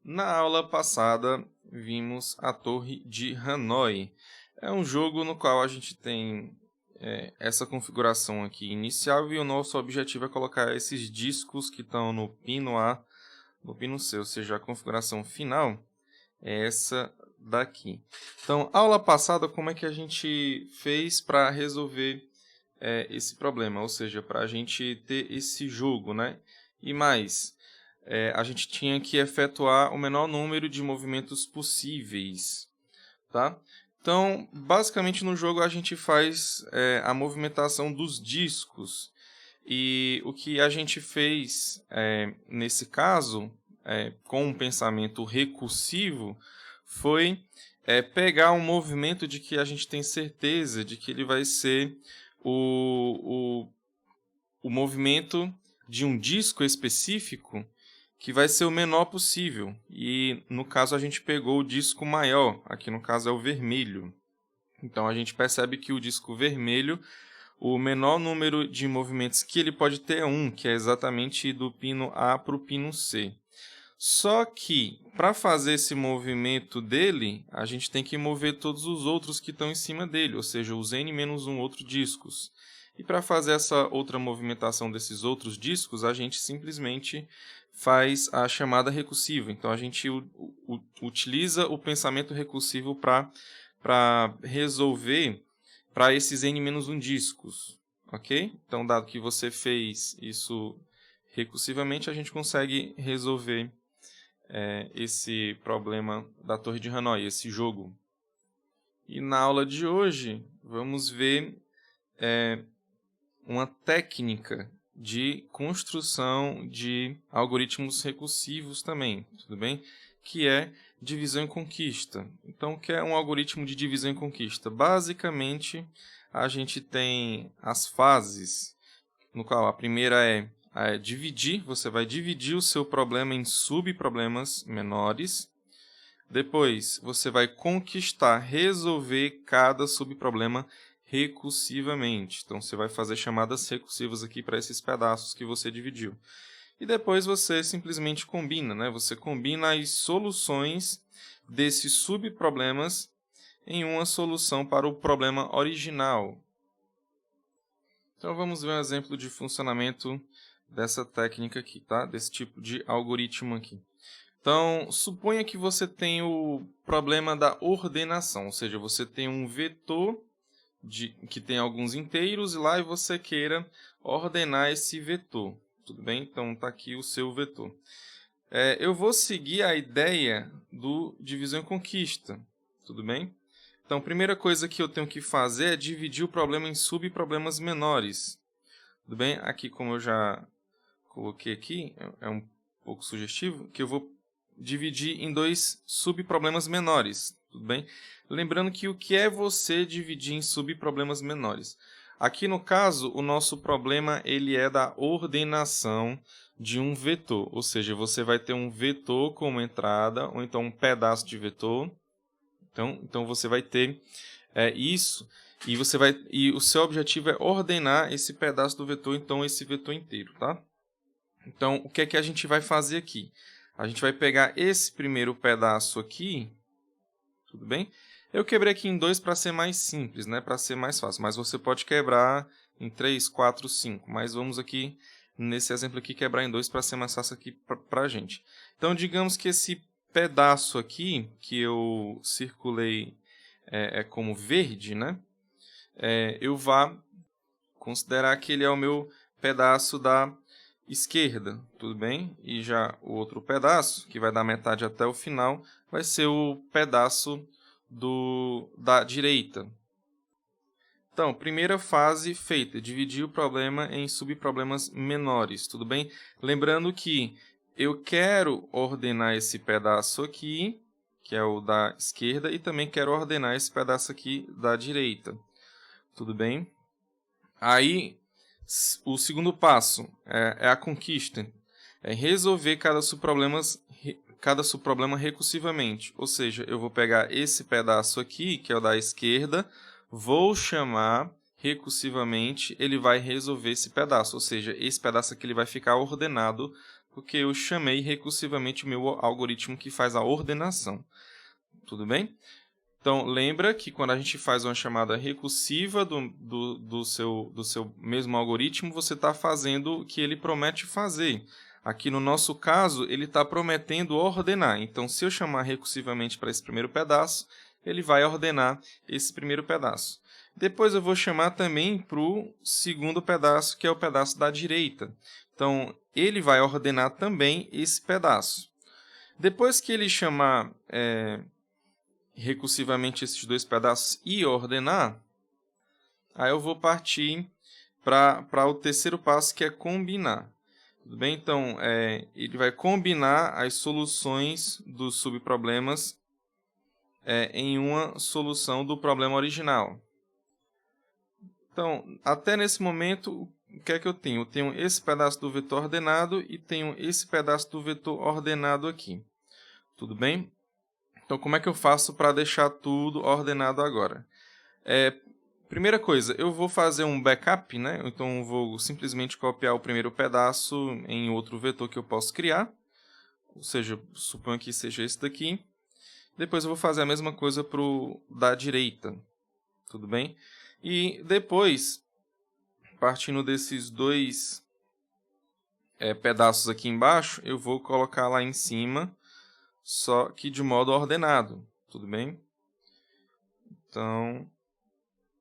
Na aula passada, vimos a Torre de Hanoi. É um jogo no qual a gente tem essa configuração aqui inicial e o nosso objetivo é colocar esses discos que estão no pino A, no pino C, ou seja, a configuração final é essa daqui. Então, aula passada, como é que a gente fez para resolver esse problema? Ou seja, para a gente ter esse jogo, né? E mais, a gente tinha que efetuar o menor número de movimentos possíveis, tá? Então, basicamente no jogo a gente faz a movimentação dos discos. E o que a gente fez nesse caso, com um pensamento recursivo, foi pegar um movimento de que a gente tem certeza de que ele vai ser o movimento de um disco específico que vai ser o menor possível. E no caso a gente pegou o disco maior, aqui no caso é o vermelho. Então a gente percebe que o disco vermelho, o menor número de movimentos que ele pode ter é 1, que é exatamente do pino A para o pino C. Só que, para fazer esse movimento dele, a gente tem que mover todos os outros que estão em cima dele, ou seja, os n menos um outros discos. E para fazer essa outra movimentação desses outros discos, a gente simplesmente faz a chamada recursiva. Então, a gente utiliza o pensamento recursivo para resolver para esses n menos um discos. Ok? Então, dado que você fez isso recursivamente, a gente consegue resolver esse problema da Torre de Hanoi, esse jogo. E na aula de hoje, vamos ver uma técnica de construção de algoritmos recursivos também, tudo bem? Que é divisão e conquista. Então, o que é um algoritmo de divisão e conquista? Basicamente, a gente tem as fases, no qual a primeira é dividir, você vai dividir o seu problema em subproblemas menores. Depois, você vai conquistar, resolver cada subproblema recursivamente. Então, você vai fazer chamadas recursivas aqui para esses pedaços que você dividiu. E depois você simplesmente combina, né? Você combina as soluções desses subproblemas em uma solução para o problema original. Então, vamos ver um exemplo de funcionamento dessa técnica aqui, tá? Desse tipo de algoritmo aqui. Então, suponha que você tem o problema da ordenação, ou seja, você tem um vetor que tem alguns inteiros e lá e você queira ordenar esse vetor. Tudo bem? Então, está aqui o seu vetor. Eu vou seguir a ideia do divisão e conquista. Tudo bem? Então, a primeira coisa que eu tenho que fazer é dividir o problema em subproblemas menores. Tudo bem? Aqui, como eu já coloquei aqui, é um pouco sugestivo, que eu vou dividir em 2 subproblemas menores. Tudo bem? Lembrando que o que é você dividir em subproblemas menores? Aqui, no caso, o nosso problema ele é da ordenação de um vetor. Ou seja, você vai ter um vetor como entrada, ou então um pedaço de vetor. Então você vai ter isso, e o seu objetivo é ordenar esse pedaço do vetor, então esse vetor inteiro, tá? Então, o que é que a gente vai fazer aqui? A gente vai pegar esse primeiro pedaço aqui, tudo bem? Eu quebrei aqui em 2 para ser mais simples, né? Para ser mais fácil, mas você pode quebrar em 3, 4, 5, mas vamos aqui, nesse exemplo aqui, quebrar em 2 para ser mais fácil aqui para a gente. Então, digamos que esse pedaço aqui, que eu circulei como verde, né? Eu vá considerar que ele é o meu pedaço da esquerda, tudo bem? E já o outro pedaço, que vai dar metade até o final, vai ser o pedaço da direita. Então, primeira fase feita, dividir o problema em subproblemas menores, tudo bem? Lembrando que eu quero ordenar esse pedaço aqui, que é o da esquerda, e também quero ordenar esse pedaço aqui da direita, tudo bem? Aí, o segundo passo é a conquista, é resolver cada subproblema recursivamente. Ou seja, eu vou pegar esse pedaço aqui, que é o da esquerda, vou chamar recursivamente, ele vai resolver esse pedaço. Ou seja, esse pedaço aqui ele vai ficar ordenado porque eu chamei recursivamente o meu algoritmo que faz a ordenação. Tudo bem? Então, lembra que quando a gente faz uma chamada recursiva do seu mesmo algoritmo, você está fazendo o que ele promete fazer. Aqui no nosso caso, ele está prometendo ordenar. Então, se eu chamar recursivamente para esse primeiro pedaço, ele vai ordenar esse primeiro pedaço. Depois eu vou chamar também para o segundo pedaço, que é o pedaço da direita. Então, ele vai ordenar também esse pedaço. Depois que ele chamar recursivamente esses dois pedaços e ordenar, aí eu vou partir para o terceiro passo, que é combinar. Tudo bem? Então, ele vai combinar as soluções dos subproblemas em uma solução do problema original. Então, até nesse momento, o que é que eu tenho? Eu tenho esse pedaço do vetor ordenado e tenho esse pedaço do vetor ordenado aqui. Tudo bem? Então, como é que eu faço para deixar tudo ordenado agora? Primeira coisa, eu vou fazer um backup, né? Então, eu vou simplesmente copiar o primeiro pedaço em outro vetor que eu posso criar. Ou seja, suponho que seja esse daqui. Depois eu vou fazer a mesma coisa para o da direita. Tudo bem? E depois, partindo desses dois pedaços aqui embaixo, eu vou colocar lá em cima, só que de modo ordenado. Tudo bem? Então,